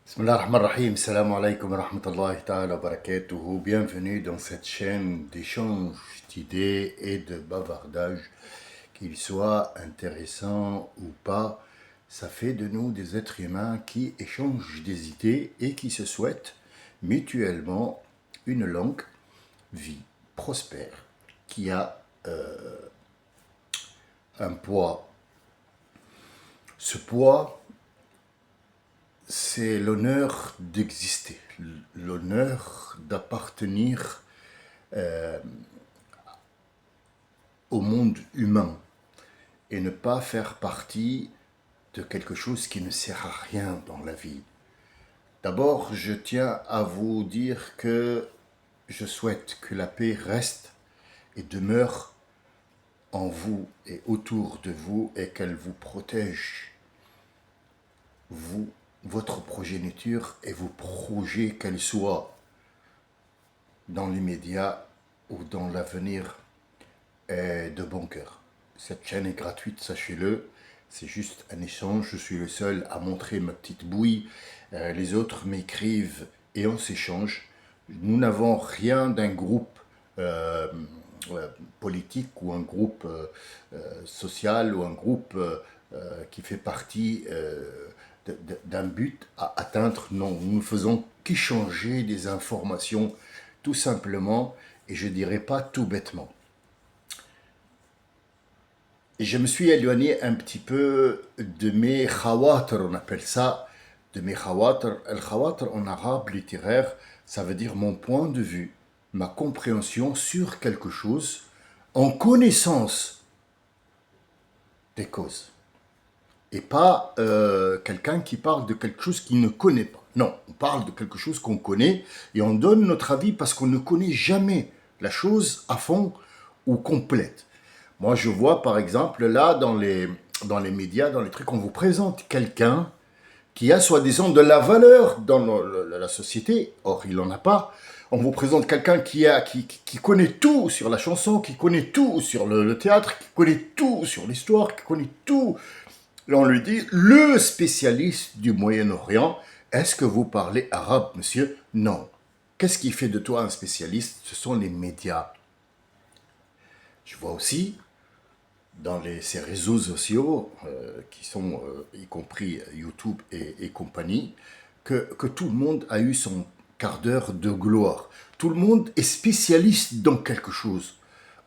Bismillah ar-Rahman ar-Rahim, salam alaikum wa rahmatullahi ta'ala wa barakatuhu. Bienvenue dans cette chaîne d'échange d'idées et de bavardage. Qu'il soit intéressant ou pas, ça fait de nous des êtres humains qui échangent des idées et qui se souhaitent mutuellement une longue vie prospère qui a un poids. Ce poids, c'est l'honneur d'exister, l'honneur d'appartenir au monde humain et ne pas faire partie de quelque chose qui ne sert à rien dans la vie. D'abord, je tiens à vous dire que je souhaite que la paix reste et demeure en vous et autour de vous et qu'elle vous protège, vous, votre progéniture et vos projets, qu'elles soient dans l'immédiat ou dans l'avenir, est de bon cœur. Cette chaîne est gratuite, sachez-le. C'est juste un échange. Je suis le seul à montrer ma petite bouille. Les autres m'écrivent et on s'échange. Nous n'avons rien d'un groupe politique ou un groupe social ou un groupe qui fait partie d'un but à atteindre. Non, nous ne faisons qu'échanger des informations tout simplement et je dirais pas tout bêtement. Et je me suis éloigné un petit peu de mes khawatir, on appelle ça, de mes khawatir. Al-khawatir en arabe littéraire, ça veut dire mon point de vue, ma compréhension sur quelque chose en connaissance des causes. Et pas quelqu'un qui parle de quelque chose qu'il ne connaît pas. Non, on parle de quelque chose qu'on connaît et on donne notre avis parce qu'on ne connaît jamais la chose à fond ou complète. Moi, je vois par exemple là dans les médias, dans les trucs, on vous présente quelqu'un qui a soi-disant de la valeur dans la société. Or, il n'en a pas. On vous présente quelqu'un qui connaît tout sur la chanson, qui connaît tout sur le théâtre, qui connaît tout sur l'histoire, qui connaît tout. Là, on lui dit, le spécialiste du Moyen-Orient, est-ce que vous parlez arabe, monsieur? Non. Qu'est-ce qui fait de toi un spécialiste? Ce sont les médias. Je vois aussi dans ces réseaux sociaux, qui sont y compris YouTube et compagnie, que tout le monde a eu son quart d'heure de gloire. Tout le monde est spécialiste dans quelque chose.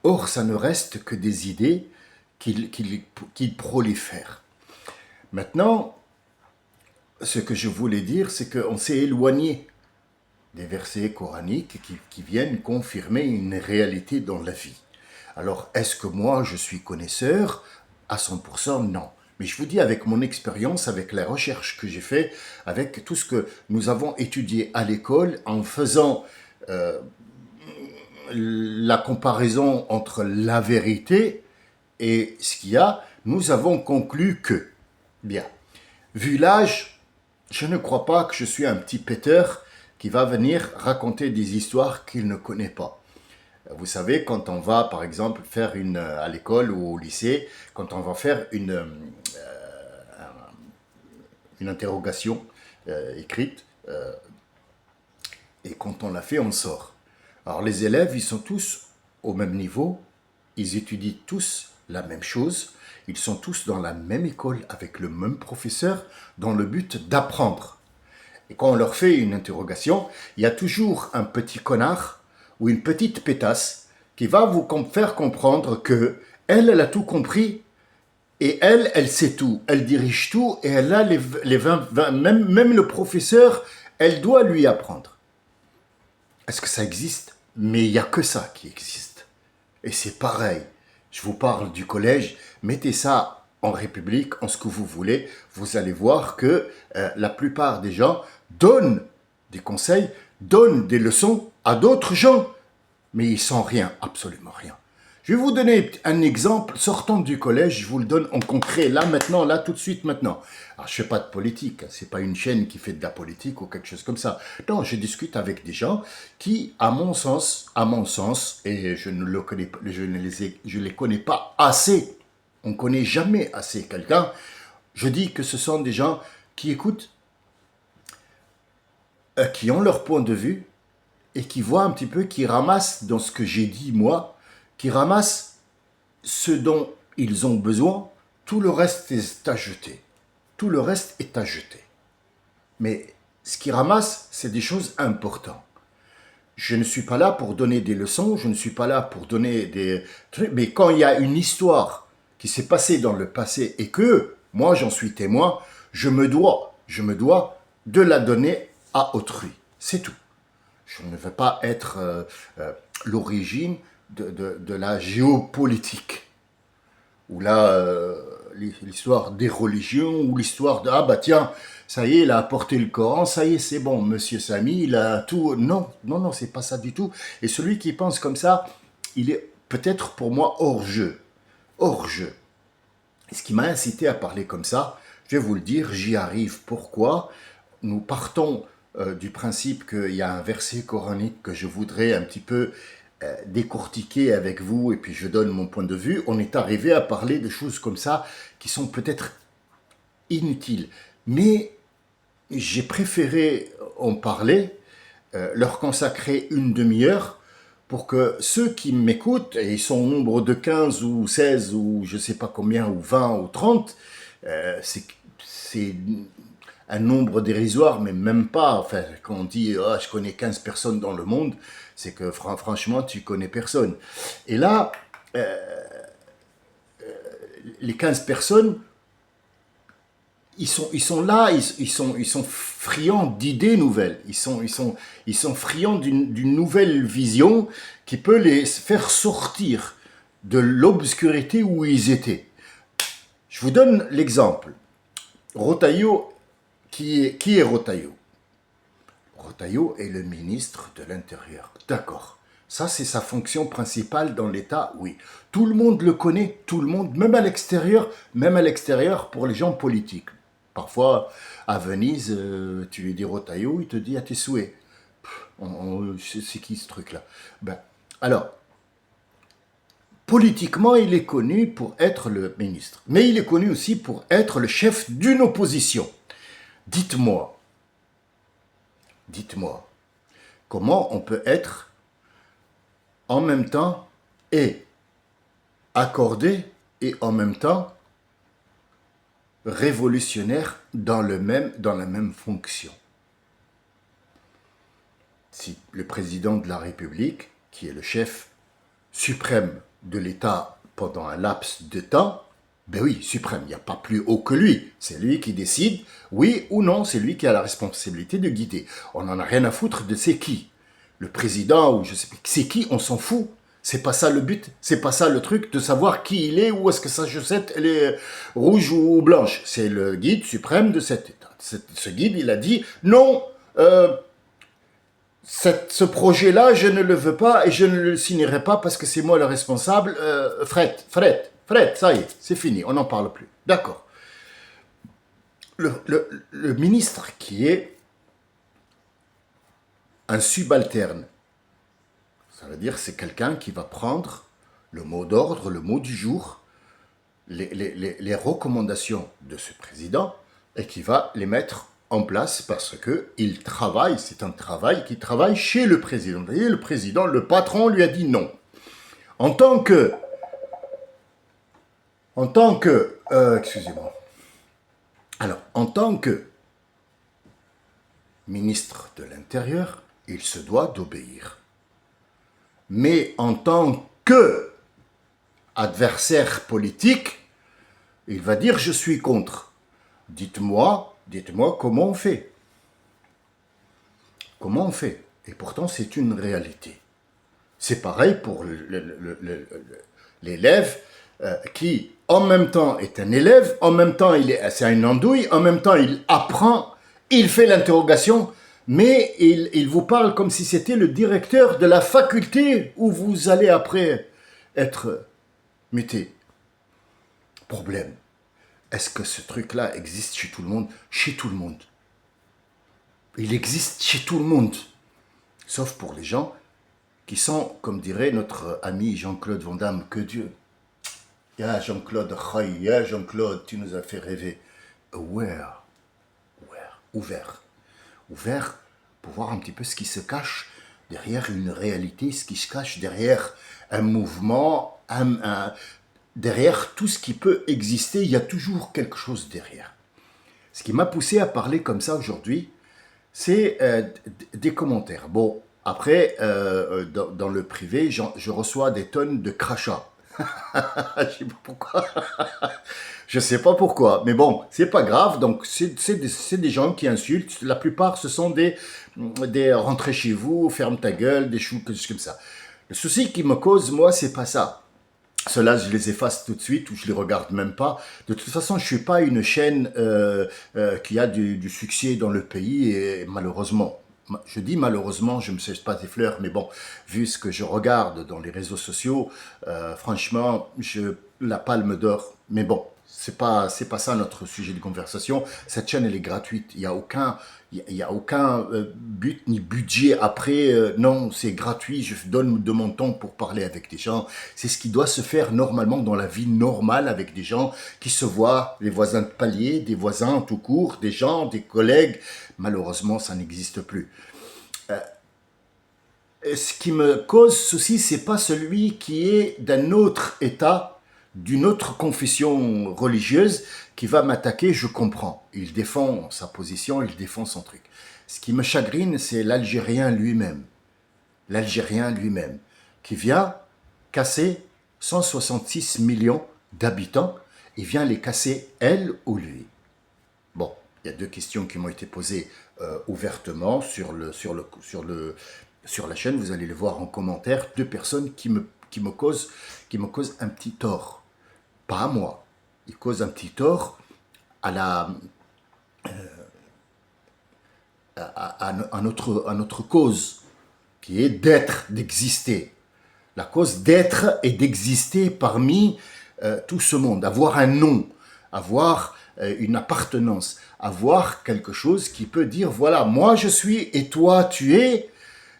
Or, ça ne reste que des idées qui prolifèrent. Maintenant, ce que je voulais dire, c'est qu'on s'est éloigné des versets coraniques qui viennent confirmer une réalité dans la vie. Alors, est-ce que moi, je suis connaisseur à 100%? Non. Mais je vous dis, avec mon expérience, avec la recherche que j'ai faite, avec tout ce que nous avons étudié à l'école, en faisant la comparaison entre la vérité et ce qu'il y a, nous avons conclu que, bien, vu l'âge, je ne crois pas que je suis un petit péteur qui va venir raconter des histoires qu'il ne connaît pas. Vous savez, quand on va, par exemple, faire à l'école ou au lycée, quand on va faire une interrogation écrite, et quand on l'a fait, on sort. Alors les élèves, ils sont tous au même niveau, ils étudient tous la même chose, ils sont tous dans la même école avec le même professeur dans le but d'apprendre. Et quand on leur fait une interrogation, il y a toujours un petit connard ou une petite pétasse qui va vous faire comprendre que elle a tout compris et elle sait tout, elle dirige tout et elle a les 20 même le professeur, elle doit lui apprendre. Est-ce que ça existe? Mais il n'y a que ça qui existe. Et c'est pareil. Je vous parle du collège, mettez ça en République, en ce que vous voulez, vous allez voir que la plupart des gens donnent des conseils, donnent des leçons à d'autres gens, mais ils sont rien, absolument rien. Je vais vous donner un exemple sortant du collège, je vous le donne en concret, là, maintenant, là, tout de suite, maintenant. Alors, je ne fais pas de politique, c'est pas une chaîne qui fait de la politique ou quelque chose comme ça. Non, je discute avec des gens qui, à mon sens, et je ne les connais pas assez, on ne connaît jamais assez quelqu'un, je dis que ce sont des gens qui écoutent qui ont leur point de vue et qui voient un petit peu, qui ramassent dans ce que j'ai dit moi, qui ramassent ce dont ils ont besoin, tout le reste est à jeter. Tout le reste est à jeter. Mais ce qu'ils ramassent, c'est des choses importantes. Je ne suis pas là pour donner des leçons, je ne suis pas là pour donner des trucs, mais quand il y a une histoire qui s'est passée dans le passé et que moi j'en suis témoin, je me dois de la donner à autrui. C'est tout. Je ne veux pas être l'origine de la géopolitique. Ou là, l'histoire des religions, ou l'histoire de « Ah bah tiens, ça y est, il a apporté le Coran, ça y est, c'est bon, Monsieur Samy, il a tout... » Non, non, non, c'est pas ça du tout. Et celui qui pense comme ça, il est peut-être pour moi hors jeu. Hors jeu. Et ce qui m'a incité à parler comme ça, je vais vous le dire, j'y arrive. Pourquoi ? Nous partons du principe qu'il y a un verset coranique que je voudrais un petit peu décortiquer avec vous, et puis je donne mon point de vue. On est arrivé à parler de choses comme ça qui sont peut-être inutiles. Mais j'ai préféré en parler, leur consacrer une demi-heure pour que ceux qui m'écoutent, et ils sont au nombre de 15 ou 16 ou je ne sais pas combien, ou 20 ou 30, c'est un nombre dérisoire, mais même pas. Enfin, quand on dit oh, je connais 15 personnes dans le monde, c'est que franchement, tu connais personne. Et là, les 15 personnes, ils sont là, ils sont friands d'idées nouvelles. Ils sont friands d'une nouvelle vision qui peut les faire sortir de l'obscurité où ils étaient. Je vous donne l'exemple. Rotaillot, qui est Rotaillot ? Rotaillot est le ministre de l'Intérieur. D'accord. Ça, c'est sa fonction principale dans l'État, oui. Tout le monde le connaît, tout le monde, même à l'extérieur pour les gens politiques. Parfois, à Venise, tu lui dis Rotaillot, il te dit à tes souhaits. C'est qui ce truc-là ? Alors, politiquement, il est connu pour être le ministre. Mais il est connu aussi pour être le chef d'une opposition. Dites-moi, comment on peut être en même temps et accordé et en même temps révolutionnaire dans la même fonction. Si le président de la République, qui est le chef suprême de l'État pendant un laps de temps, ben oui, suprême, il n'y a pas plus haut que lui. C'est lui qui décide, oui ou non, c'est lui qui a la responsabilité de guider. On n'en a rien à foutre de c'est qui. Le président, ou je sais pas, c'est qui, on s'en fout. C'est pas ça le but, c'est pas ça le truc de savoir qui il est, ou est-ce que sa chaussette, elle est rouge ou blanche. C'est le guide suprême de cet État. Ce guide, il a dit, non, ce projet-là, je ne le veux pas et je ne le signerai pas parce que c'est moi le responsable. Fred, ça y est, c'est fini, on n'en parle plus. D'accord. Le ministre qui est un subalterne, ça veut dire c'est quelqu'un qui va prendre le mot d'ordre, le mot du jour, les recommandations de ce président et qui va les mettre en place parce qu'il travaille, c'est un travail qui travaille chez le président. Et le président, le patron lui a dit non. En tant que ministre de l'Intérieur, il se doit d'obéir. Mais en tant que adversaire politique, il va dire je suis contre. Dites-moi comment on fait. Comment on fait ? Et pourtant, c'est une réalité. C'est pareil pour l'élève qui, en même temps, est un élève, en même temps, c'est une andouille, en même temps, il apprend, il fait l'interrogation, mais il vous parle comme si c'était le directeur de la faculté où vous allez après être muté. Problème. Est-ce que ce truc-là existe chez tout le monde ? Chez tout le monde. Il existe chez tout le monde. Sauf pour les gens qui sont, comme dirait notre ami Jean-Claude Van Damme, que Dieu. Ya Jean-Claude, ya Jean-Claude, tu nous as fait rêver. Ouvert. pour voir un petit peu ce qui se cache derrière une réalité, ce qui se cache derrière un mouvement, derrière tout ce qui peut exister, il y a toujours quelque chose derrière. Ce qui m'a poussé à parler comme ça aujourd'hui, c'est des commentaires. Bon, après, dans le privé, je reçois des tonnes de crachats. Je sais pas pourquoi. Je sais pas pourquoi. Mais bon, c'est pas grave. Donc, c'est des gens qui insultent. La plupart, ce sont des rentrez chez vous, ferme ta gueule, des choux comme ça. Le souci qui me cause, moi, c'est pas ça. Ceux-là, je les efface tout de suite ou je les regarde même pas. De toute façon, je suis pas une chaîne qui a du succès dans le pays et malheureusement. Je dis malheureusement, je me sèche pas des fleurs, mais bon, vu ce que je regarde dans les réseaux sociaux, franchement, la palme d'or. Mais bon, c'est pas ça notre sujet de conversation. Cette chaîne, elle est gratuite. Il y a aucun but ni budget après. Non, c'est gratuit. Je donne de mon temps pour parler avec des gens. C'est ce qui doit se faire normalement dans la vie normale avec des gens qui se voient, les voisins de palier, des voisins tout court, des gens, des collègues. Malheureusement, ça n'existe plus. Ce qui me cause souci, c'est pas celui qui est d'un autre état, d'une autre confession religieuse, qui va m'attaquer, je comprends. Il défend sa position, il défend son truc. Ce qui me chagrine, c'est l'Algérien lui-même. L'Algérien lui-même, qui vient casser 166 millions d'habitants, il vient les casser elle ou lui. Bon, il y a deux questions qui m'ont été posées ouvertement sur la chaîne. Vous allez le voir en commentaire. Deux personnes qui me causent un petit tort. Pas à moi. Ils causent un petit tort à notre cause, qui est d'être, d'exister. La cause d'être et d'exister parmi tout ce monde, avoir un nom, avoir une appartenance, avoir quelque chose qui peut dire, voilà, moi je suis et toi tu es.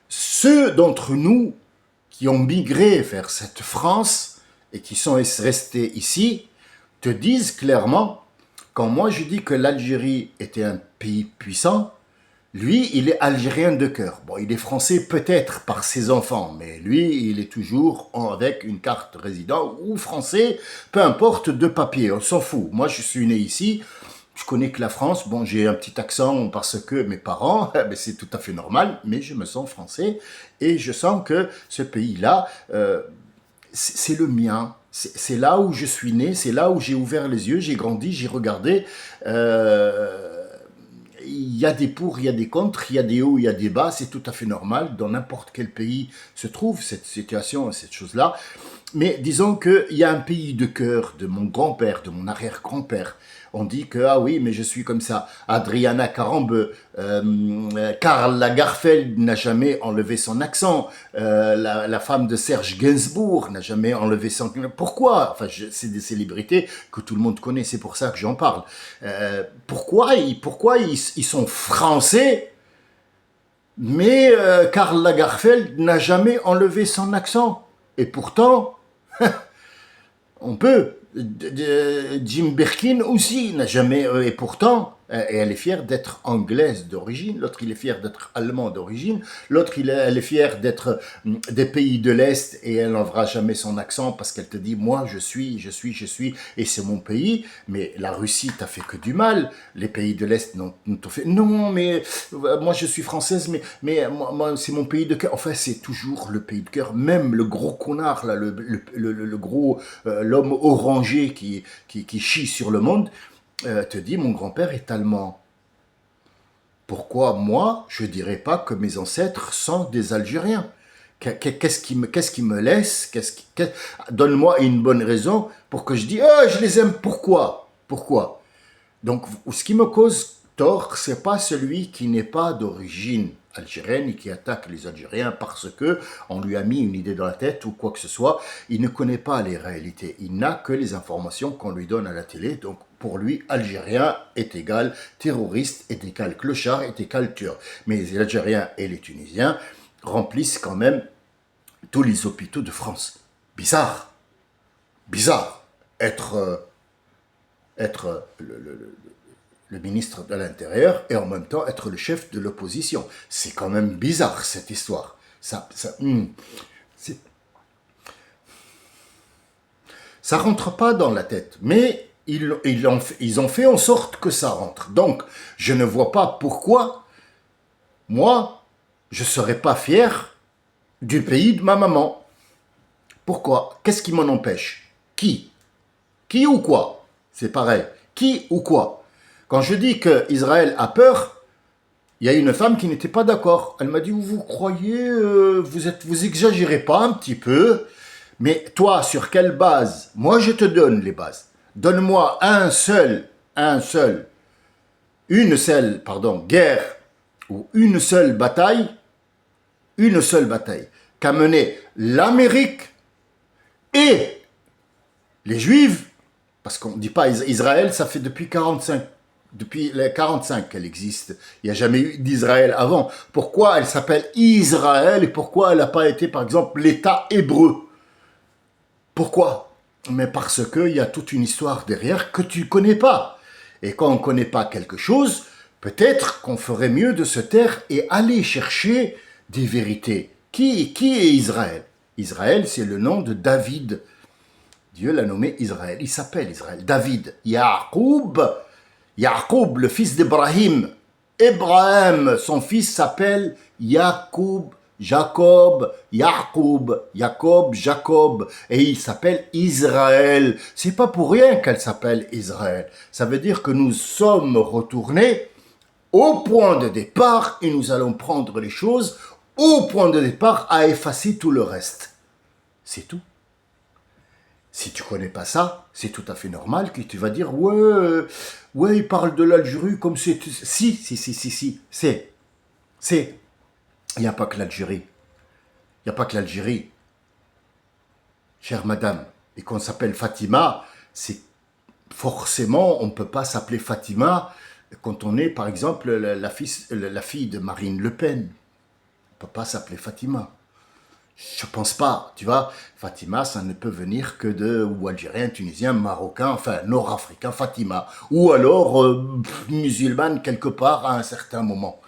Ceux d'entre nous qui ont migré vers cette France et qui sont restés ici te disent clairement, quand moi je dis que l'Algérie était un pays puissant, lui, il est algérien de cœur. Bon, il est français peut-être par ses enfants, mais lui, il est toujours avec une carte résident ou français, peu importe, de papier, on s'en fout. Moi, je suis né ici, je connais que la France. Bon, j'ai un petit accent parce que mes parents, c'est tout à fait normal, mais je me sens français et je sens que ce pays-là, c'est le mien. C'est là où je suis né, c'est là où j'ai ouvert les yeux, j'ai grandi, j'ai regardé. Il y a des pour, il y a des contre, il y a des hauts, il y a des bas, c'est tout à fait normal. Dans n'importe quel pays se trouve cette situation, cette chose-là. Mais disons qu'il y a un pays de cœur de mon grand-père, de mon arrière-grand-père. On dit que, ah oui, mais je suis comme ça. Adriana Carambeu, Karl Lagerfeld n'a jamais enlevé son accent. La femme de Serge Gainsbourg n'a jamais enlevé son... Pourquoi? Enfin, c'est des célébrités que tout le monde connaît, c'est pour ça que j'en parle. Pourquoi ils sont français, mais Karl Lagerfeld n'a jamais enlevé son accent? Et pourtant, on peut. Jim Birkin aussi n'a jamais... et pourtant, et elle est fière d'être anglaise d'origine, l'autre il est fier d'être allemand d'origine, l'autre elle est fière d'être des pays de l'Est et elle n'enlèvera jamais son accent parce qu'elle te dit, moi je suis, et c'est mon pays, mais la Russie t'a fait que du mal, les pays de l'Est t'ont fait, non mais moi je suis française, mais moi c'est mon pays de cœur, enfin c'est toujours le pays de cœur, même le gros connard, là, le gros, l'homme orangé qui chie sur le monde, te dit, mon grand-père est allemand. Pourquoi moi, je dirais pas que mes ancêtres sont des Algériens? Qu'est-ce qui me laisse? Donne-moi une bonne raison pour que je dise, je les aime. Pourquoi? Donc, ce qui me cause tort, c'est pas celui qui n'est pas d'origine algérienne et qui attaque les Algériens parce que on lui a mis une idée dans la tête ou quoi que ce soit. Il ne connaît pas les réalités. Il n'a que les informations qu'on lui donne à la télé. Donc, pour lui, Algérien est égal terroriste, est égal clochard, est égal tueur. Mais les Algériens et les Tunisiens remplissent quand même tous les hôpitaux de France. Bizarre. Être le ministre de l'Intérieur, et en même temps être le chef de l'opposition. C'est quand même bizarre, cette histoire. C'est- Ça rentre pas dans la tête, mais ils ont fait en sorte que ça rentre. Donc, je ne vois pas pourquoi, moi, je serais pas fier du pays de ma maman. Pourquoi? Qu'est-ce qui m'en empêche? Qui? Qui ou quoi? C'est pareil. Qui ou quoi? Quand je dis que Israël a peur, il y a une femme qui n'était pas d'accord. Elle m'a dit, vous croyez, vous exagérez pas un petit peu, mais toi, sur quelle base? Moi, je te donne les bases. Donne-moi une seule, guerre ou une seule bataille qu'a mené l'Amérique et les Juifs, parce qu'on ne dit pas Israël, ça fait depuis les 45 qu'elle existe. Il n'y a jamais eu d'Israël avant. Pourquoi elle s'appelle Israël et pourquoi elle n'a pas été, par exemple, l'État hébreu? Pourquoi? Mais parce qu'il y a toute une histoire derrière que tu ne connais pas. Et quand on ne connaît pas quelque chose, peut-être qu'on ferait mieux de se taire et aller chercher des vérités. Qui est Israël? Israël, c'est le nom de David. Dieu l'a nommé Israël. Il s'appelle Israël. David. Yacoub, le fils d'Ibrahim. Ibrahim, son fils s'appelle Yacoub, Jacob, Jacob, et il s'appelle Israël. C'est pas pour rien qu'elle s'appelle Israël. Ça veut dire que nous sommes retournés au point de départ et nous allons prendre les choses au point de départ à effacer tout le reste. C'est tout. Si tu connais pas ça, c'est tout à fait normal que tu vas dire ouais, il parle de l'Algérie comme c'est si, il n'y a pas que l'Algérie. Il n'y a pas que l'Algérie. Chère madame, et qu'on s'appelle Fatima, c'est forcément, on ne peut pas s'appeler Fatima quand on est, par exemple, la fille de Marine Le Pen. On ne peut pas s'appeler Fatima. Je pense pas, tu vois. Fatima, ça ne peut venir que ou algérien, tunisien, marocain, enfin nord-africain, Fatima. Ou alors musulmane quelque part à un certain moment.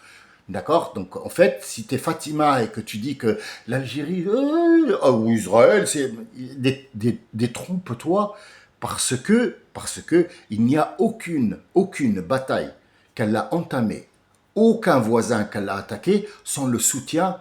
D'accord? Donc en fait, si tu es Fatima et que tu dis que l'Algérie ou Israël, c'est détrompe-toi parce que il n'y a aucune bataille qu'elle a entamée, aucun voisin qu'elle a attaqué sans le soutien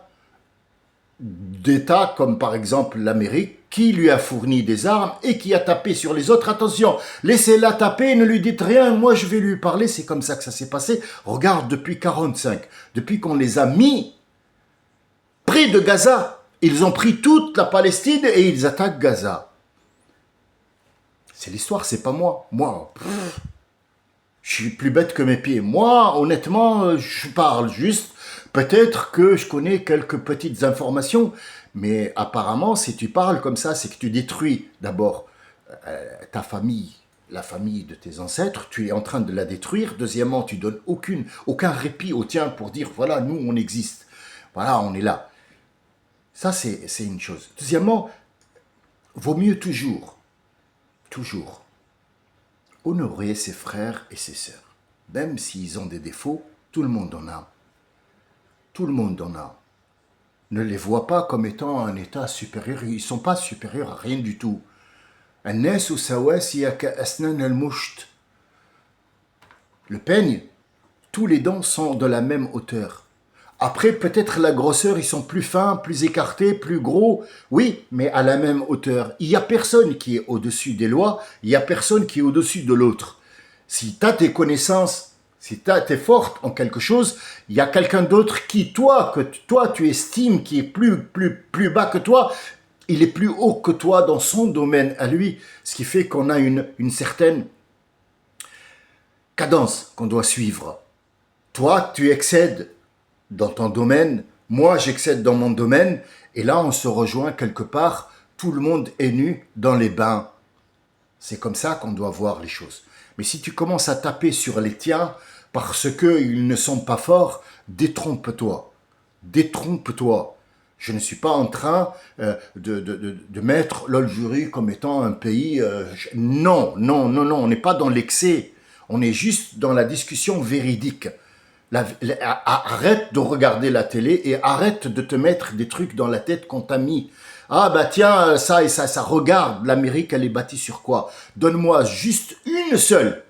d'États comme par exemple l'Amérique qui lui a fourni des armes et qui a tapé sur les autres. Attention, laissez-la taper, ne lui dites rien, moi je vais lui parler, c'est comme ça que ça s'est passé. Regarde, depuis 45, depuis qu'on les a mis près de Gaza, ils ont pris toute la Palestine et ils attaquent Gaza. C'est l'histoire, c'est pas moi. Moi, je suis plus bête que mes pieds. Moi, honnêtement, je parle juste. Peut-être que je connais quelques petites informations, mais apparemment, si tu parles comme ça, c'est que tu détruis d'abord ta famille, la famille de tes ancêtres, tu es en train de la détruire. Deuxièmement, tu donnes aucun répit au tien pour dire, voilà, nous, on existe. Voilà, on est là. Ça, c'est une chose. Deuxièmement, vaut mieux toujours honorer ses frères et ses sœurs. Même s'ils ont des défauts, tout le monde en a. Tout le monde en a. Ne les vois pas comme étant un état supérieur. Ils ne sont pas supérieurs à rien du tout. Le peigne, tous les dents sont de la même hauteur. Après, peut-être la grosseur, ils sont plus fins, plus écartés, plus gros. Oui, mais à la même hauteur. Il n'y a personne qui est au-dessus des lois. Il n'y a personne qui est au-dessus de l'autre. Si tu as tes connaissances, si tu es forte en quelque chose, il y a quelqu'un d'autre qui, que toi, tu estimes qui est plus bas que toi. Il est plus haut que toi dans son domaine à lui. Ce qui fait qu'on a une certaine cadence qu'on doit suivre. Toi, tu excèdes dans ton domaine, moi j'excède dans mon domaine, et là on se rejoint quelque part, tout le monde est nu dans les bains. C'est comme ça qu'on doit voir les choses. Mais si tu commences à taper sur les tiens parce qu'ils ne sont pas forts, détrompe-toi. Détrompe-toi. Je ne suis pas en train de mettre l'Algérie comme étant un pays... non, on n'est pas dans l'excès. On est juste dans la discussion véridique. Arrête de regarder la télé et arrête de te mettre des trucs dans la tête qu'on t'a mis. Ah bah tiens, ça et ça, regarde, l'Amérique, elle est bâtie sur quoi? Donne-moi juste une seule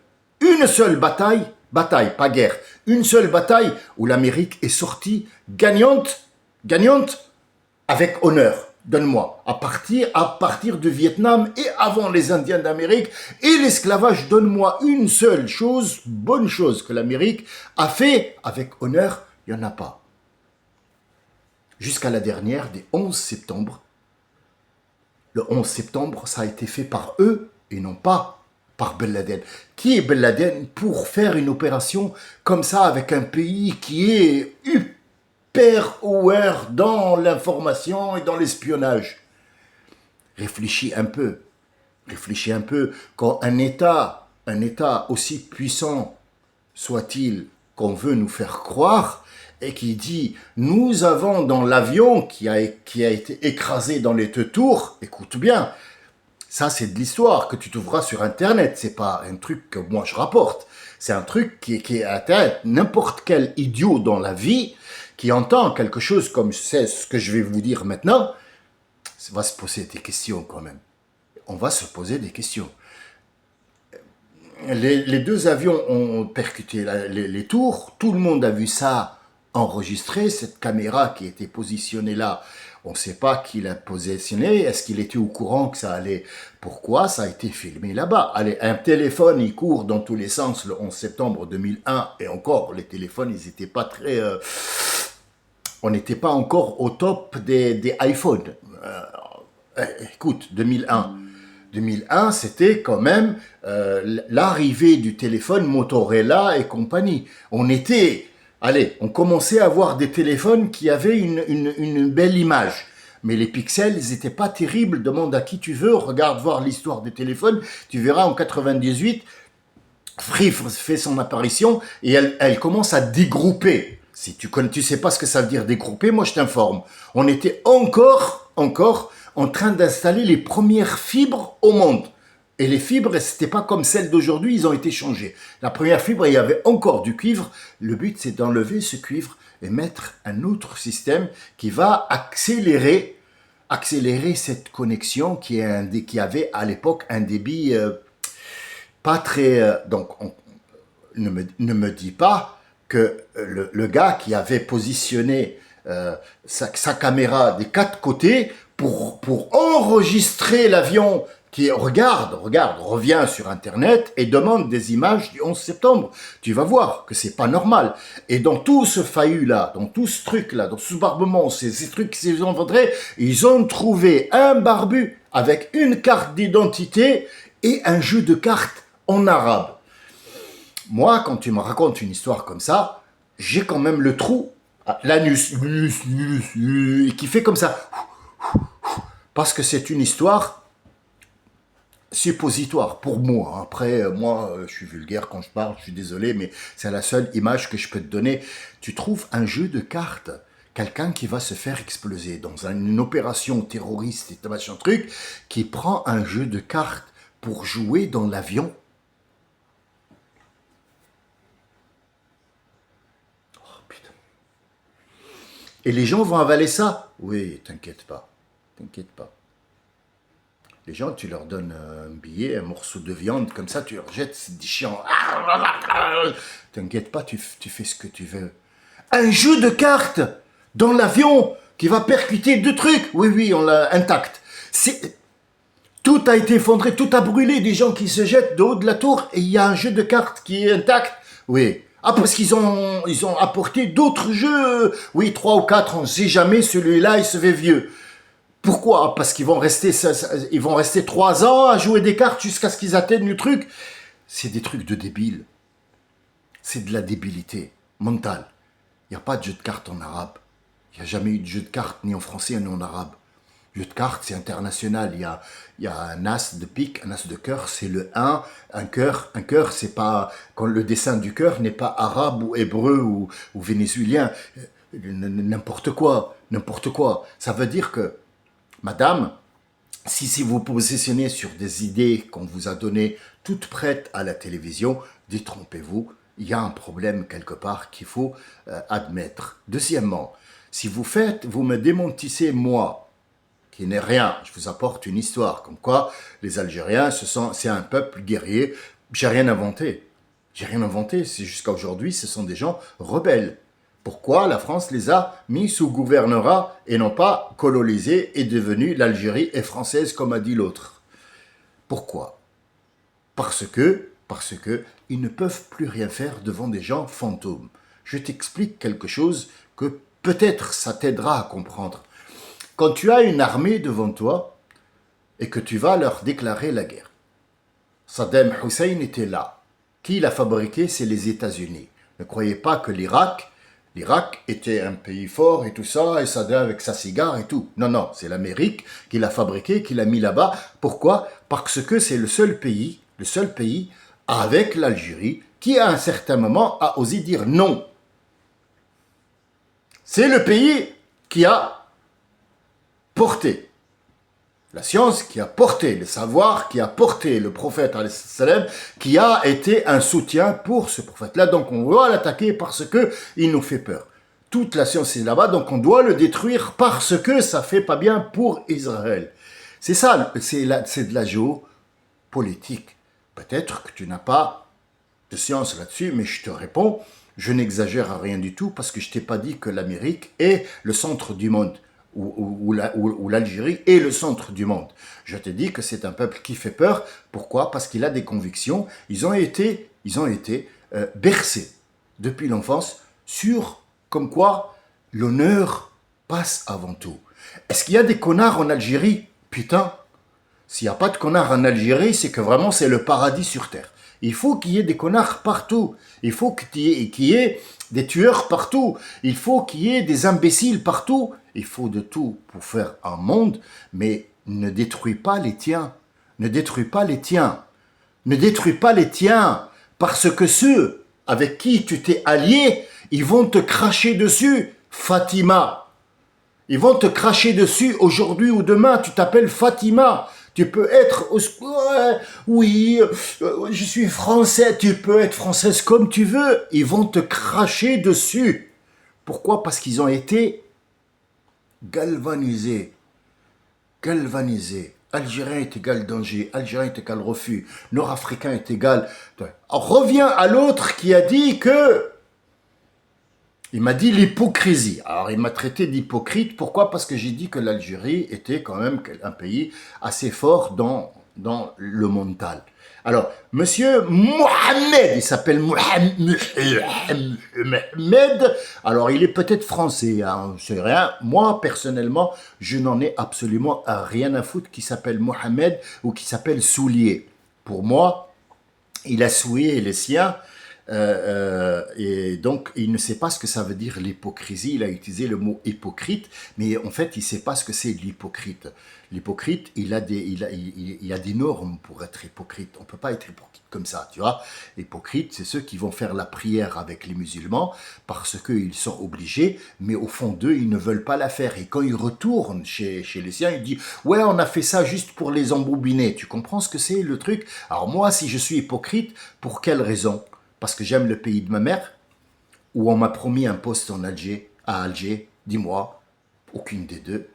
bataille, pas guerre, une seule bataille où l'Amérique est sortie gagnante, avec honneur. Donne-moi, à partir du Vietnam et avant les Indiens d'Amérique et l'esclavage, donne-moi une seule chose, bonne chose que l'Amérique a fait avec honneur, il n'y en a pas. Jusqu'à la dernière des 11 septembre, le 11 septembre, ça a été fait par eux et non pas par Ben Laden. Qui est Ben Laden pour faire une opération comme ça avec un pays qui est hyper aware dans l'information et dans l'espionnage? Réfléchis un peu. Quand un État aussi puissant soit-il qu'on veut nous faire croire, et qui dit « Nous avons dans l'avion qui a été écrasé dans les deux tours », écoute bien, ça c'est de l'histoire que tu trouveras sur Internet, c'est pas un truc que moi je rapporte, c'est un truc qui atteint n'importe quel idiot dans la vie qui entend quelque chose comme c'est ce que je vais vous dire maintenant, va se poser des questions quand même. On va se poser des questions. Les deux avions ont percuté les tours, tout le monde a vu ça enregistré, cette caméra qui était positionnée là, on ne sait pas qui l'a positionnée, est-ce qu'il était au courant que ça allait, pourquoi ça a été filmé là-bas. Allez, un téléphone, il court dans tous les sens le 11 septembre 2001, et encore, les téléphones, ils n'étaient pas très... on n'était pas encore au top des iPhones. Écoute, 2001, c'était quand même l'arrivée du téléphone Motorola et compagnie. On commençait à avoir des téléphones qui avaient une belle image. Mais les pixels, ils n'étaient pas terribles. Demande à qui tu veux, regarde voir l'histoire des téléphones. Tu verras en 98, Free fait son apparition et elle commence à dégrouper. Si tu sais pas ce que ça veut dire dégrouper, moi je t'informe. On était encore en train d'installer les premières fibres au monde. Et les fibres, c'était pas comme celles d'aujourd'hui, ils ont été changés. La première fibre, il y avait encore du cuivre. Le but, c'est d'enlever ce cuivre et mettre un autre système qui va accélérer cette connexion qui avait à l'époque un débit pas très... ne me dis pas que le gars qui avait positionné sa caméra des quatre côtés pour enregistrer l'avion qui reviens sur Internet et demande des images du 11 septembre. Tu vas voir que c'est pas normal. Et dans tout ce faillu-là, dans tout ce truc-là, dans ce barbement, ces trucs qui se vendraient, ils ont trouvé un barbu avec une carte d'identité et un jeu de cartes en arabe. Moi, quand tu me racontes une histoire comme ça, j'ai quand même le trou, l'anus, qui fait comme ça. Parce que c'est une histoire suppositoire pour moi. Après, moi, je suis vulgaire quand je parle, je suis désolé, mais c'est la seule image que je peux te donner. Tu trouves un jeu de cartes, quelqu'un qui va se faire exploser dans une opération terroriste et machin truc, qui prend un jeu de cartes pour jouer dans l'avion. Oh putain. Et les gens vont avaler ça? Oui, t'inquiète pas. Les gens, tu leur donnes un billet, un morceau de viande, comme ça, tu leur jettes, c'est des chiens. T'inquiète pas, tu fais ce que tu veux. Un jeu de cartes dans l'avion qui va percuter deux trucs. Oui, on l'a intact. Tout a été effondré, tout a brûlé, des gens qui se jettent de haut de la tour et il y a un jeu de cartes qui est intact. Oui. Ah, parce qu'ils ont apporté d'autres jeux. Oui, 3 ou 4, on ne sait jamais, celui-là, il se fait vieux. Pourquoi? Parce qu'ils vont rester 3 ans à jouer des cartes jusqu'à ce qu'ils atteignent le truc. C'est des trucs de débiles. C'est de la débilité mentale. Il n'y a pas de jeu de cartes en arabe. Il n'y a jamais eu de jeu de cartes ni en français ni en arabe. Le jeu de cartes, c'est international. Il y a un as de pique, un as de cœur, c'est le 1. Un cœur, c'est pas... Quand le dessin du cœur n'est pas arabe ou hébreu ou vénézuélien. N'importe quoi. Ça veut dire que madame, si vous positionnez sur des idées qu'on vous a données toutes prêtes à la télévision, détrompez-vous, il y a un problème quelque part qu'il faut admettre. Deuxièmement, si vous me démentissez moi, qui n'est rien, je vous apporte une histoire, comme quoi les Algériens, c'est un peuple guerrier, j'ai rien inventé. J'ai rien inventé, c'est jusqu'à aujourd'hui, ce sont des gens rebelles. Pourquoi la France les a mis sous gouvernorat et non pas colonisés et devenue l'Algérie est française comme a dit l'autre? Pourquoi? Parce que ils ne peuvent plus rien faire devant des gens fantômes. Je t'explique quelque chose que peut-être ça t'aidera à comprendre. Quand tu as une armée devant toi et que tu vas leur déclarer la guerre, Saddam Hussein était là. Qui l'a fabriqué? C'est les États-Unis. Ne croyez pas que l'Irak était un pays fort et tout ça, et Saddam avec sa cigare et tout. Non, non, c'est l'Amérique qui l'a fabriqué, qui l'a mis là-bas. Pourquoi? Parce que c'est le seul pays, avec l'Algérie, qui à un certain moment a osé dire non. C'est le pays qui a porté la science, qui a porté le savoir, qui a porté le prophète, qui a été un soutien pour ce prophète-là. Donc on doit l'attaquer parce qu'il nous fait peur. Toute la science est là-bas, donc on doit le détruire parce que ça fait pas bien pour Israël. C'est ça, c'est de la géopolitique. Peut-être que tu n'as pas de science là-dessus, mais je te réponds, je n'exagère à rien du tout parce que je t'ai pas dit que l'Amérique est le centre du monde. Où l'Algérie est le centre du monde. Je te dis que c'est un peuple qui fait peur. Pourquoi? Parce qu'il a des convictions. Ils ont été bercés depuis l'enfance sur comme quoi l'honneur passe avant tout. Est-ce qu'il y a des connards en Algérie? Putain, s'il n'y a pas de connards en Algérie, c'est que vraiment c'est le paradis sur terre. Il faut qu'il y ait des connards partout. Il faut qu'il y ait des tueurs partout. Il faut qu'il y ait des imbéciles partout. Il faut de tout pour faire un monde, mais ne détruis pas les tiens. Ne détruis pas les tiens. Ne détruis pas les tiens. Parce que ceux avec qui tu t'es allié, ils vont te cracher dessus. Fatima. Ils vont te cracher dessus aujourd'hui ou demain. Tu t'appelles Fatima. Tu peux être, oui, je suis français, tu peux être française comme tu veux. Ils vont te cracher dessus. Pourquoi? Parce qu'ils ont été galvanisés. Galvanisés. Algérien est égal danger, Algérien est égal refus, Nord-Africain est égal... Reviens à l'autre qui a dit que... Il m'a dit l'hypocrisie. Alors, il m'a traité d'hypocrite. Pourquoi? Parce que j'ai dit que l'Algérie était quand même un pays assez fort dans le mental. Alors, monsieur Mohamed, il s'appelle Mohamed. Alors, il est peut-être français, hein, je sais rien. Moi, personnellement, je n'en ai absolument rien à foutre qui s'appelle Mohamed ou qui s'appelle Soulier. Pour moi, il a souillé les siens. Et donc, il ne sait pas ce que ça veut dire l'hypocrisie. Il a utilisé le mot hypocrite, mais en fait, il ne sait pas ce que c'est l'hypocrite. L'hypocrite, il a des normes pour être hypocrite. On ne peut pas être hypocrite comme ça, tu vois. Hypocrite, c'est ceux qui vont faire la prière avec les musulmans parce qu'ils sont obligés, mais au fond d'eux, ils ne veulent pas la faire. Et quand ils retournent chez les siens, ils disent « Ouais, on a fait ça juste pour les embobiner. » Tu comprends ce que c'est le truc? Alors moi, si je suis hypocrite, pour quelle raison? Parce que j'aime le pays de ma mère, ou on m'a promis un poste à Alger, dis-moi, aucune des deux.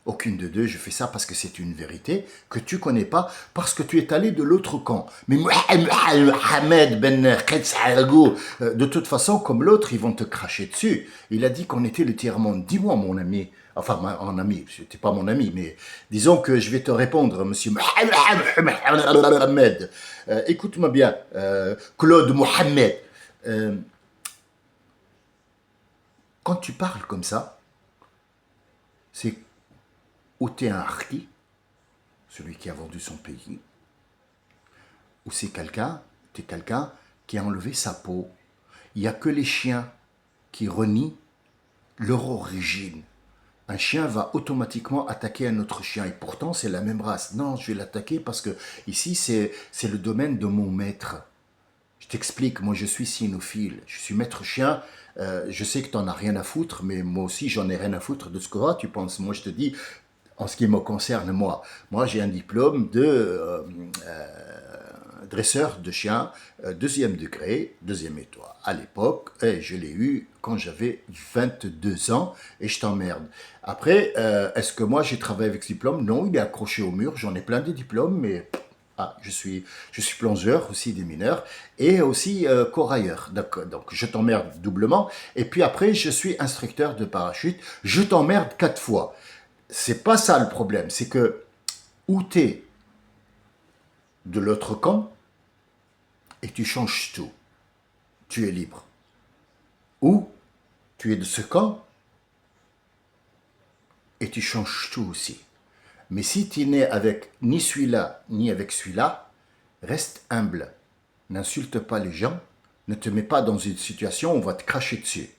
Aucune de deux, je fais ça parce que c'est une vérité que tu connais pas, parce que tu es allé de l'autre camp. Mais Mohamed Ben Khetsalgo, de toute façon, comme l'autre, ils vont te cracher dessus. Il a dit qu'on était le tiers-monde. Dis-moi, mon ami, enfin, mon ami, c'était pas mon ami, mais disons que je vais te répondre, monsieur Mohamed. Écoute-moi bien, Claude Mohamed. Quand tu parles comme ça, c'est ou t'es un harki, celui qui a vendu son pays, ou t'es quelqu'un qui a enlevé sa peau. Il n'y a que les chiens qui renient leur origine. Un chien va automatiquement attaquer un autre chien, et pourtant c'est la même race. Non, je vais l'attaquer parce que ici c'est le domaine de mon maître. Je t'explique, moi je suis cynophile, je suis maître chien, je sais que tu n'en as rien à foutre, mais moi aussi j'en ai rien à foutre de ce que tu penses. Moi je te dis, en ce qui me concerne, moi j'ai un diplôme dresseur de chiens, deuxième degré, deuxième étoile. À l'époque, et je l'ai eu quand j'avais 22 ans, et je t'emmerde. Après, est-ce que moi j'ai travaillé avec ce diplôme? Non, il est accroché au mur, j'en ai plein de diplômes, mais je suis plongeur aussi des mineurs et aussi corailleur. Donc je t'emmerde doublement. Et puis après, je suis instructeur de parachute. Je t'emmerde 4 fois. C'est pas ça le problème. C'est que où t'es de l'autre camp et tu changes tout. Tu es libre. Ou tu es de ce camp et tu changes tout aussi. Mais si tu n'es avec ni celui-là, ni avec celui-là, reste humble. N'insulte pas les gens. Ne te mets pas dans une situation où on va te cracher dessus.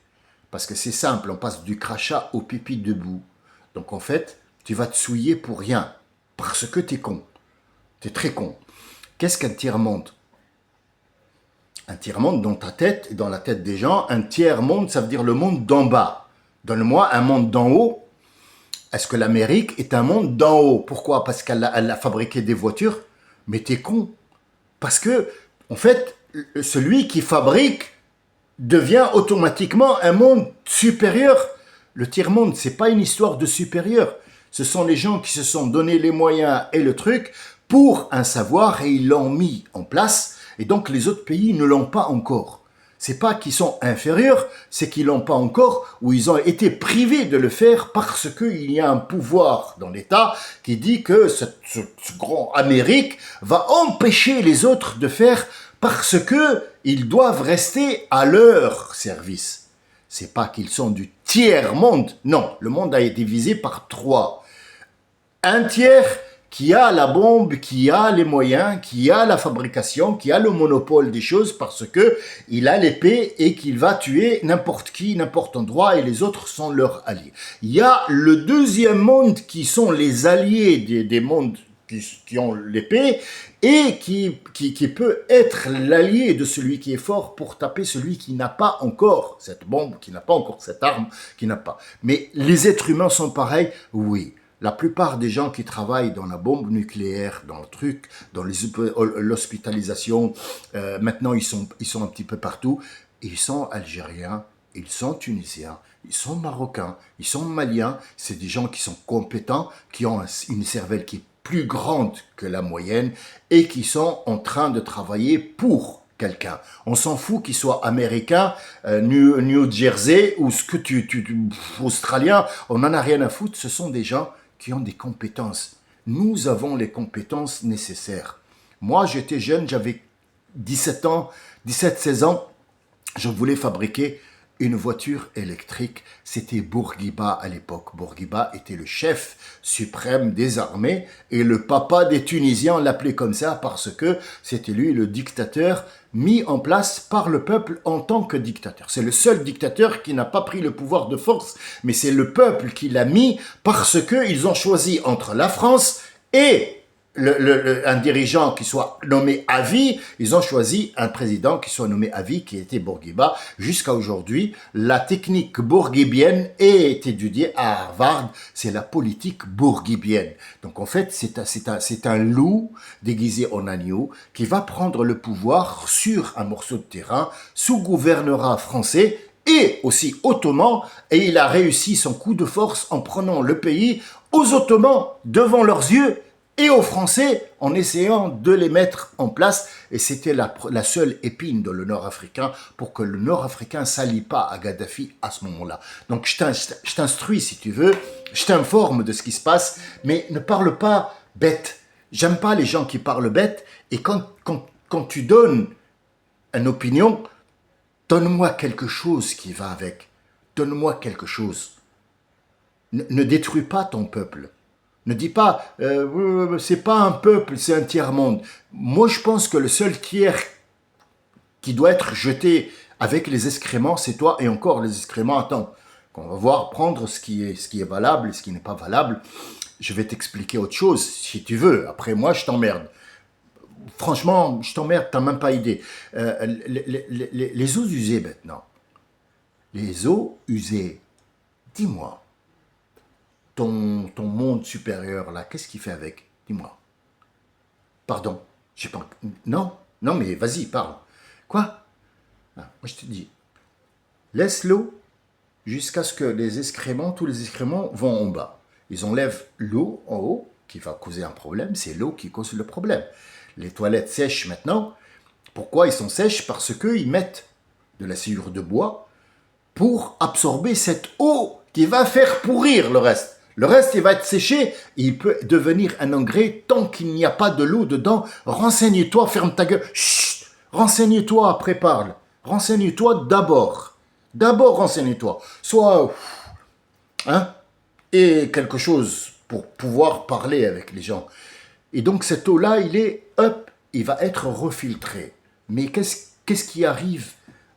Parce que c'est simple, on passe du crachat au pipi debout. Donc en fait, tu vas te souiller pour rien. Parce que t'es con. T'es très con. Qu'est-ce qu'un tiers-monde? Un tiers-monde dans ta tête et dans la tête des gens, un tiers-monde, ça veut dire le monde d'en bas. Donne-moi un monde d'en haut. Est-ce que l'Amérique est un monde d'en haut? Pourquoi? Parce qu'elle a fabriqué des voitures? Mais t'es con. Parce que, en fait, celui qui fabrique devient automatiquement un monde supérieur. Le tiers-monde, c'est pas une histoire de supérieur. Ce sont les gens qui se sont donné les moyens et le truc pour un savoir et ils l'ont mis en place. Et donc les autres pays ne l'ont pas encore. C'est pas qu'ils sont inférieurs, c'est qu'ils l'ont pas encore ou ils ont été privés de le faire parce qu'il y a un pouvoir dans l'État qui dit que ce grand Amérique va empêcher les autres de faire parce que ils doivent rester à leur service. C'est pas qu'ils sont du tiers-monde. Non, le monde a été divisé par 3. Un tiers qui a la bombe, qui a les moyens, qui a la fabrication, qui a le monopole des choses parce que il a l'épée et qu'il va tuer n'importe qui, n'importe endroit et les autres sont leurs alliés. Il y a le deuxième monde qui sont les alliés des mondes qui ont l'épée et qui peut être l'allié de celui qui est fort pour taper celui qui n'a pas encore cette bombe, qui n'a pas encore cette arme, qui n'a pas. Mais les êtres humains sont pareils, oui. La plupart des gens qui travaillent dans la bombe nucléaire, dans le truc, dans l'hospitalisation, maintenant ils sont un petit peu partout, ils sont algériens, ils sont tunisiens, ils sont marocains, ils sont maliens, c'est des gens qui sont compétents, qui ont une cervelle qui est plus grande que la moyenne et qui sont en train de travailler pour quelqu'un. On s'en fout qu'il soit américain, New Jersey ou ce que australien, on n'en a rien à foutre, ce sont des gens qui ont des compétences. Nous avons les compétences nécessaires. Moi, j'étais jeune, j'avais 17 ans, 17-16 ans, je voulais fabriquer une voiture électrique. C'était Bourguiba à l'époque. Bourguiba était le chef suprême des armées et le papa des Tunisiens l'appelait comme ça parce que c'était lui le dictateur mis en place par le peuple en tant que dictateur. C'est le seul dictateur qui n'a pas pris le pouvoir de force, mais c'est le peuple qui l'a mis parce qu'ils ont choisi entre la France et un dirigeant qui soit nommé à vie, ils ont choisi un président qui soit nommé à vie, qui était Bourguiba. Jusqu'à aujourd'hui, la technique bourguibienne est étudiée à Harvard, c'est la politique bourguibienne. Donc en fait, c'est un loup déguisé en agneau qui va prendre le pouvoir sur un morceau de terrain sous gouvernorat français et aussi ottoman, et il a réussi son coup de force en prenant le pays aux Ottomans devant leurs yeux et aux Français en essayant de les mettre en place. Et c'était la seule épine de le Nord-Africain pour que le Nord-Africain ne s'allie pas à Kadhafi à ce moment-là. Donc je t'instruis si tu veux, je t'informe de ce qui se passe, mais ne parle pas bête. J'aime pas les gens qui parlent bête. Et quand tu donnes une opinion, donne-moi quelque chose qui va avec. Donne-moi quelque chose. Ne détruis pas ton peuple. Ne dis pas, c'est pas un peuple, c'est un tiers-monde. Moi, je pense que le seul tiers qui doit être jeté avec les excréments, c'est toi. Et encore, les excréments, attends, on va voir prendre ce qui est valable et ce qui n'est pas valable. Je vais t'expliquer autre chose, si tu veux. Après, moi, je t'emmerde. Franchement, je t'emmerde, t'as même pas idée. Les eaux usées maintenant. Les eaux usées. Dis-moi. Ton monde supérieur, là, qu'est-ce qu'il fait avec? Dis-moi. Pardon, j'ai pas... Non, Non, mais vas-y, parle. Quoi? Moi, je te dis, laisse l'eau jusqu'à ce que les excréments, tous les excréments vont en bas. Ils enlèvent l'eau en haut, qui va causer un problème. C'est l'eau qui cause le problème. Les toilettes sèches maintenant. Pourquoi ils sont sèches? Parce qu'ils mettent de la sciure de bois pour absorber cette eau qui va faire pourrir le reste. Le reste, il va être séché et il peut devenir un engrais tant qu'il n'y a pas de l'eau dedans. Renseigne-toi, ferme ta gueule. Chut, renseigne-toi, après parle. Renseigne-toi d'abord. D'abord, renseigne-toi. Soit, hein, et quelque chose pour pouvoir parler avec les gens. Et donc, cette eau-là, il va être refiltré. Mais qu'est-ce qui arrive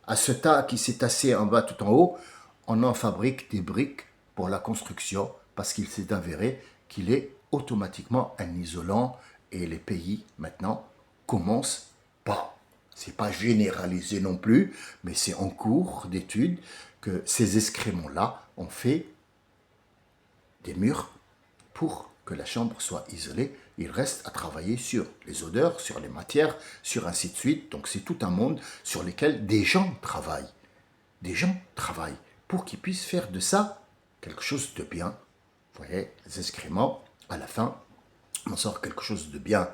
à ce tas qui s'est tassé en bas tout en haut? On en fabrique des briques pour la construction parce qu'il s'est avéré qu'il est automatiquement un isolant et les pays maintenant commencent pas. C'est pas généralisé non plus, mais c'est en cours d'étude que ces excréments-là ont fait des murs pour que la chambre soit isolée. Il reste à travailler sur les odeurs, sur les matières, sur ainsi de suite. Donc c'est tout un monde sur lequel des gens travaillent. Des gens travaillent pour qu'ils puissent faire de ça quelque chose de bien. Vous voyez, les excréments, à la fin, on sort quelque chose de bien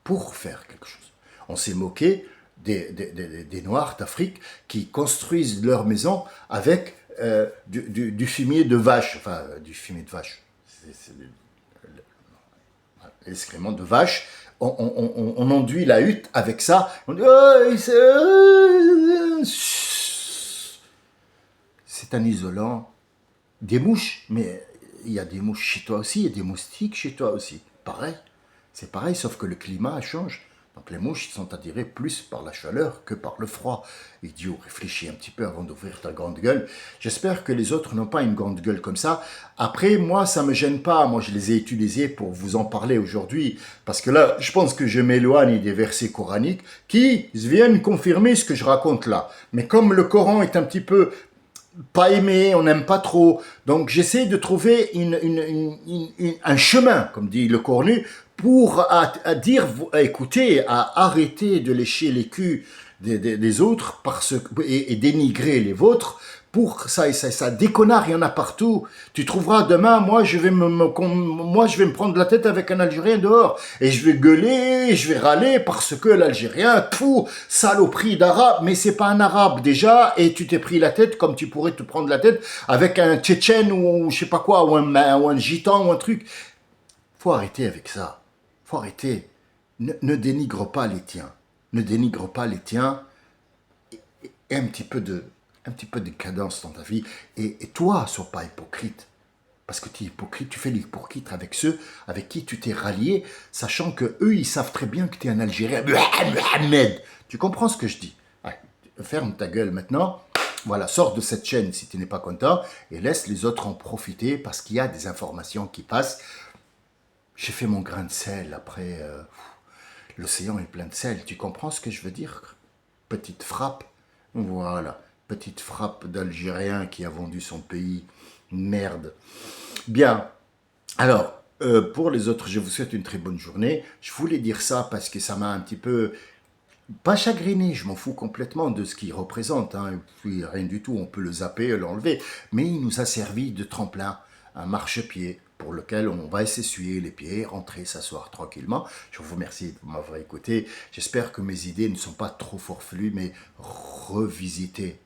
pour faire quelque chose. On s'est moqué des Noirs d'Afrique qui construisent leur maison avec du fumier de vache. Enfin, du fumier de vache. C'est l'excrément de vache. On enduit la hutte avec ça. On dit, oh, c'est un isolant. Des mouches, mais il y a des mouches chez toi aussi, il y a des moustiques chez toi aussi. Pareil. C'est pareil, sauf que le climat change. Donc les mouches sont attirées plus par la chaleur que par le froid. Idiot, réfléchis un petit peu avant d'ouvrir ta grande gueule. J'espère que les autres n'ont pas une grande gueule comme ça. Après, moi, ça me gêne pas. Moi, je les ai utilisés pour vous en parler aujourd'hui. Parce que là, je pense que je m'éloigne des versets coraniques qui viennent confirmer ce que je raconte là. Mais comme le Coran est un petit peu pas aimé, on n'aime pas trop. Donc j'essaie de trouver un chemin, comme dit le Cornu, pour à dire, écoutez, à arrêter de lécher les culs des autres et dénigrer les vôtres. Pour ça déconnard, il y en a partout. Tu trouveras demain, moi je vais me prendre la tête avec un Algérien dehors et je vais gueuler, je vais râler parce que l'Algérien, saloperie d'arabe, mais c'est pas un arabe déjà et tu t'es pris la tête comme tu pourrais te prendre la tête avec un Tchétchène ou je sais pas quoi ou un gitan ou un truc. Faut arrêter avec ça. Faut arrêter. Ne dénigre pas les tiens. Ne dénigre pas les tiens et un petit peu de cadence dans ta vie. Et toi, sois pas hypocrite. Parce que tu es hypocrite, tu fais l'hypocrite avec ceux avec qui tu t'es rallié, sachant que eux, ils savent très bien que tu es un Algérien. Ahmed, tu comprends ce que je dis? Ouais, ferme ta gueule maintenant. Voilà, sors de cette chaîne si tu n'es pas content et laisse les autres en profiter parce qu'il y a des informations qui passent. J'ai fait mon grain de sel après. L'océan est plein de sel. Tu comprends ce que je veux dire? Petite frappe. Voilà. Petite frappe d'Algérien qui a vendu son pays. Merde. Bien. Alors, pour les autres, je vous souhaite une très bonne journée. Je voulais dire ça parce que ça m'a un petit peu... Pas chagriné, je m'en fous complètement de ce qu'il représente. Hein. Puis, rien du tout, on peut le zapper, l'enlever. Mais il nous a servi de tremplin, un marchepied pour lequel on va s'essuyer les pieds, rentrer, s'asseoir tranquillement. Je vous remercie de m'avoir écouté. J'espère que mes idées ne sont pas trop forflues, mais revisitez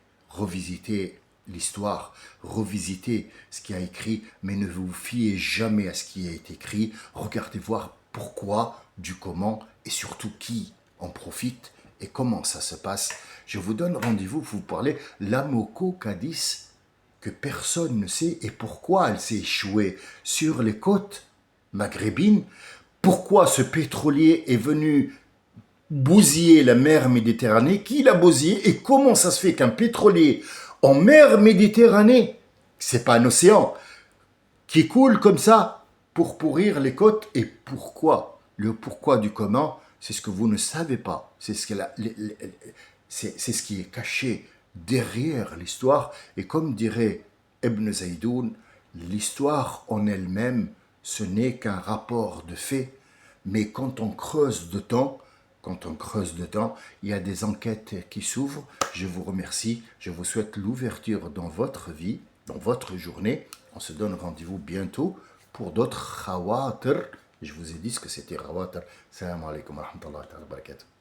l'histoire, revisitez ce qui a écrit, mais ne vous fiez jamais à ce qui a été écrit. Regardez voir pourquoi, du comment et surtout qui en profite et comment ça se passe. Je vous donne rendez-vous pour vous parler l'Amoco Cadiz que personne ne sait et pourquoi elle s'est échouée sur les côtes maghrébines. Pourquoi ce pétrolier est venu bousiller la mer Méditerranée, qui l'a bousillé et comment ça se fait qu'un pétrolier en mer Méditerranée, c'est pas un océan, qui coule comme ça pour pourrir les côtes et pourquoi? Le pourquoi du comment, c'est ce que vous ne savez pas. C'est ce qui est caché derrière l'histoire. Et comme dirait Ibn Zaydoun, l'histoire en elle-même, ce n'est qu'un rapport de faits. Mais quand on creuse dedans, quand on creuse dedans, il y a des enquêtes qui s'ouvrent. Je vous remercie. Je vous souhaite l'ouverture dans votre vie, dans votre journée. On se donne rendez-vous bientôt pour d'autres khawatir. Je vous ai dit ce que c'était khawatir. Salam alaikum wa rahmatullahi wa barakatuh.